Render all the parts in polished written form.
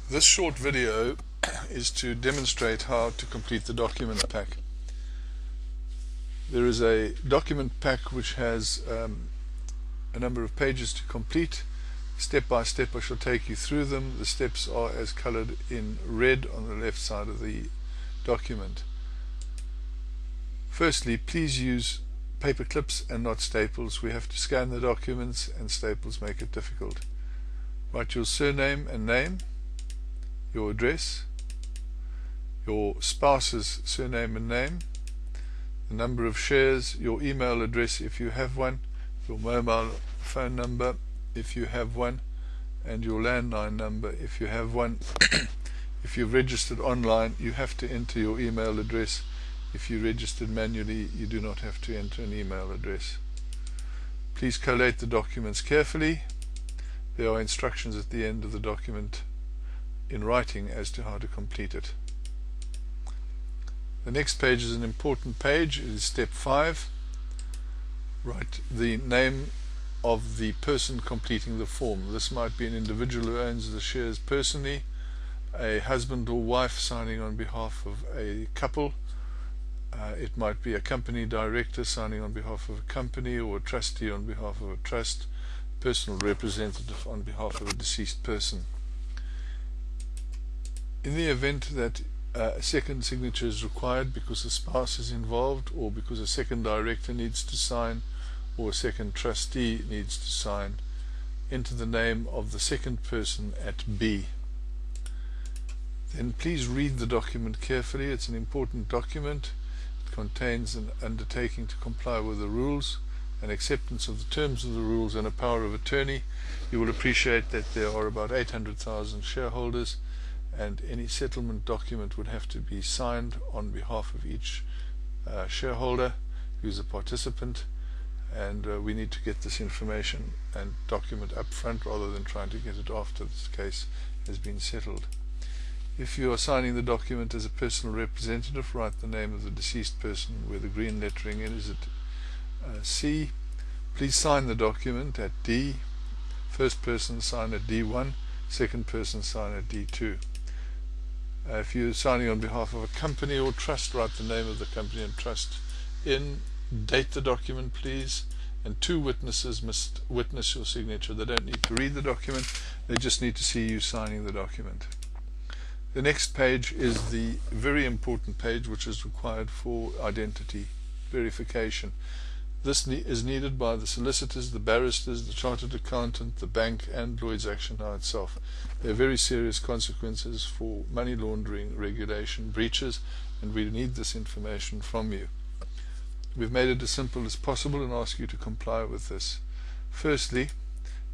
This short video is to demonstrate how to complete the document pack. There is a document pack which has a number of pages to complete. Step by step I shall take you through them. The steps are as colored in red on the left side of the document. Firstly, please use paper clips and not staples. We have to scan the documents and staples make it difficult. Write your surname and name, your address, your spouse's surname and name, the number of shares, your email address if you have one, your mobile phone number if you have one, and your landline number if you have one. If you've registered online, you have to enter your email address. If you registered manually, you do not have to enter an email address. Please collate the documents carefully. There are instructions at the end of the document in writing as to how to complete it. The next page is an important page. It is step 5. Write the name of the person completing the form. This might be an individual who owns the shares personally, a husband or wife signing on behalf of a couple. It might be a company director signing on behalf of a company, or a trustee on behalf of a trust, personal representative on behalf of a deceased person. In the event that a second signature is required because a spouse is involved, or because a second director needs to sign, or a second trustee needs to sign, enter the name of the second person at B. Then please read the document carefully. It's an important document. It contains an undertaking to comply with the rules, an acceptance of the terms of the rules, and a power of attorney. You will appreciate that there are about 800,000 shareholders, and any settlement document would have to be signed on behalf of each shareholder who's a participant, and we need to get this information and document up front rather than trying to get it after this case has been settled. If you are signing the document as a personal representative, write the name of the deceased person where the green lettering is at C. Please sign the document at D. First person sign at D1, second person sign at D2. If you're signing on behalf of a company or trust, write the name of the company and trust in. Date the document, please, and 2 witnesses must witness your signature. They don't need to read the document, they just need to see you signing the document. The next page is the very important page which is required for identity verification. This is needed by the solicitors, the barristers, the chartered accountant, the bank, and Lloyd's Action Now itself. There are very serious consequences for money laundering regulation breaches, and we need this information from you. We've made it as simple as possible and ask you to comply with this. Firstly,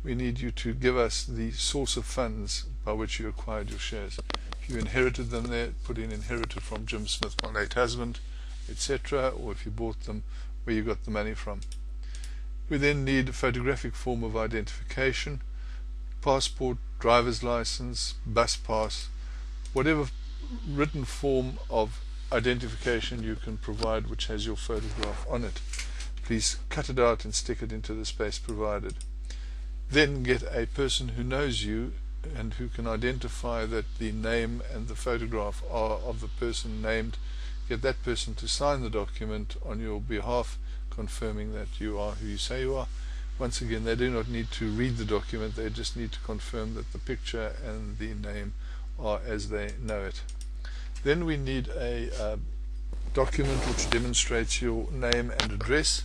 we need you to give us the source of funds by which you acquired your shares. If you inherited them there, put in inherited from Jim Smith, my late husband, etc., or if you bought them, where you got the money from. We then need a photographic form of identification, passport, driver's license, bus pass, whatever written form of identification you can provide which has your photograph on it. Please cut it out and stick it into the space provided. Then get a person who knows you and who can identify that the name and the photograph are of the person named. Get that person to sign the document on your behalf, confirming that you are who you say you are. Once again, they do not need to read the document, they just need to confirm that the picture and the name are as they know it. Then we need a document which demonstrates your name and address.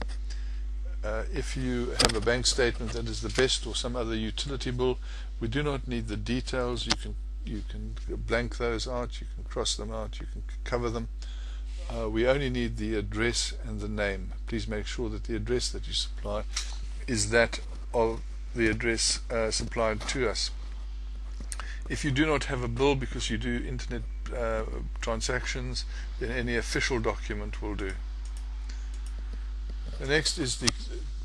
If you have a bank statement, that is the best, or some other utility bill. We do not need the details. You can blank those out, you can cross them out, you can cover them. We only need the address and the name. Please make sure that the address that you supply is that of the address supplied to us. If you do not have a bill because you do internet transactions, then any official document will do. The next is the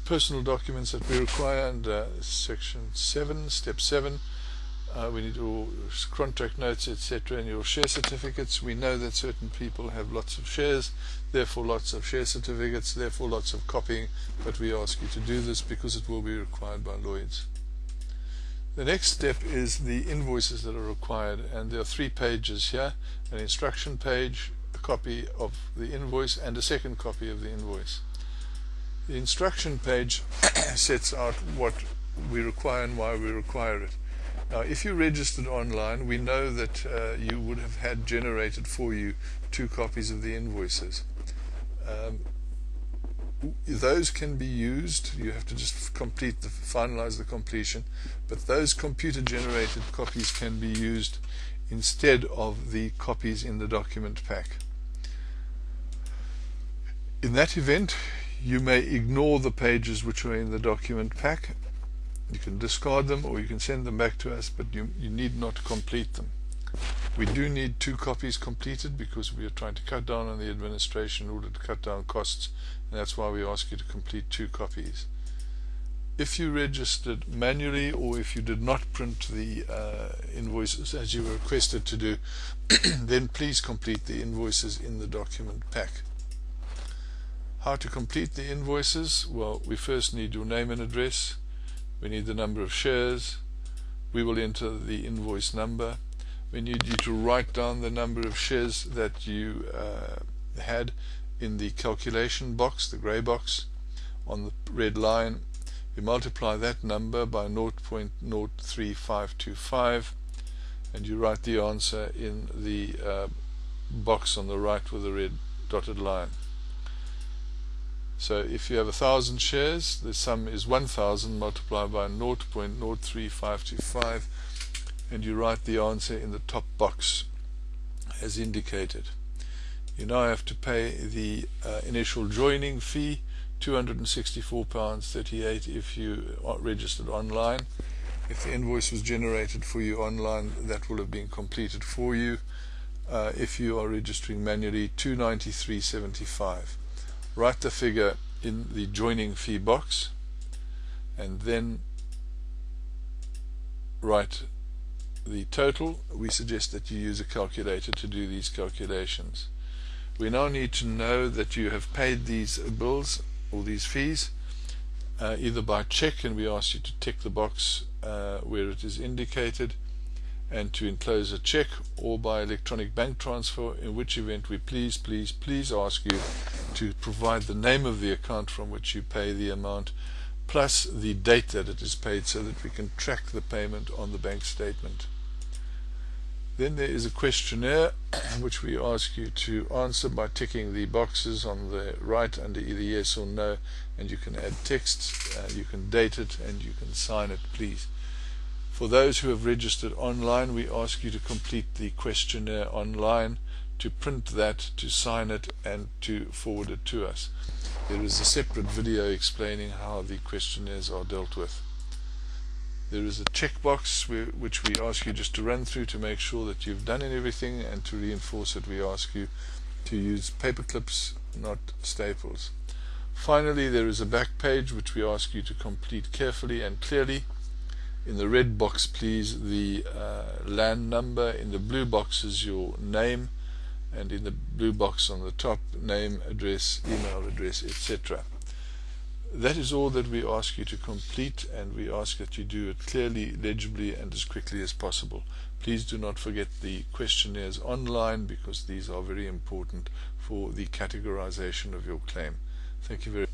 personal documents that we require under section 7, step 7. We need your contract notes, etc., and your share certificates. We know that certain people have lots of shares, therefore lots of share certificates, therefore lots of copying, but we ask you to do this because it will be required by Lloyd's. The next step is the invoices that are required, and there are 3 pages here: an instruction page, a copy of the invoice, and a second copy of the invoice. The instruction page sets out what we require and why we require it. Now, if you registered online, we know that you would have had generated for you 2 copies of the invoices. Those can be used. You have to just finalize the completion, but those computer generated copies can be used instead of the copies in the document pack. In that event, you may ignore the pages which are in the document pack. You can discard them, or you can send them back to us, but you need not complete them. We do need 2 copies completed because we are trying to cut down on the administration in order to cut down costs, and that's why we ask you to complete 2 copies. If you registered manually, or if you did not print the invoices as you were requested to do, then please complete the invoices in the document pack. How to complete the invoices? Well, we first need your name and address. We need the number of shares. We will enter the invoice number. We need you to write down the number of shares that you had in the calculation box, the grey box on the red line. We multiply that number by 0.03525, and you write the answer in the box on the right with the red dotted line. So if you have 1,000 shares, the sum is 1,000 multiplied by 0.03525, and you write the answer in the top box as indicated. You now have to pay the initial joining fee, £264.38 if you are registered online. If the invoice was generated for you online, that will have been completed for you. If you are registering manually, £293.75. Write the figure in the joining fee box, and then write the total. We suggest that you use a calculator to do these calculations. We now need to know that you have paid these bills or these fees either by check, and we ask you to tick the box where it is indicated and to enclose a check, or by electronic bank transfer, in which event we please ask you to provide the name of the account from which you pay the amount, plus the date that it is paid, so that we can track the payment on the bank statement. Then there is a questionnaire which we ask you to answer by ticking the boxes on the right under either yes or no, and you can add text, you can date it, and you can sign it, please. For those who have registered online, we ask you to complete the questionnaire online, to print that, to sign it, and to forward it to us. There is a separate video explaining how the questionnaires are dealt with. There is a checkbox which we ask you just to run through to make sure that you've done everything, and to reinforce it we ask you to use paper clips, not staples. Finally, there is a back page which we ask you to complete carefully and clearly. In the red box, please, the LAN number. In the blue box is your name, and in the blue box on the top, name, address, email address, etc. That is all that we ask you to complete, and we ask that you do it clearly, legibly, and as quickly as possible. Please do not forget the questionnaires online, because these are very important for the categorization of your claim. Thank you very much.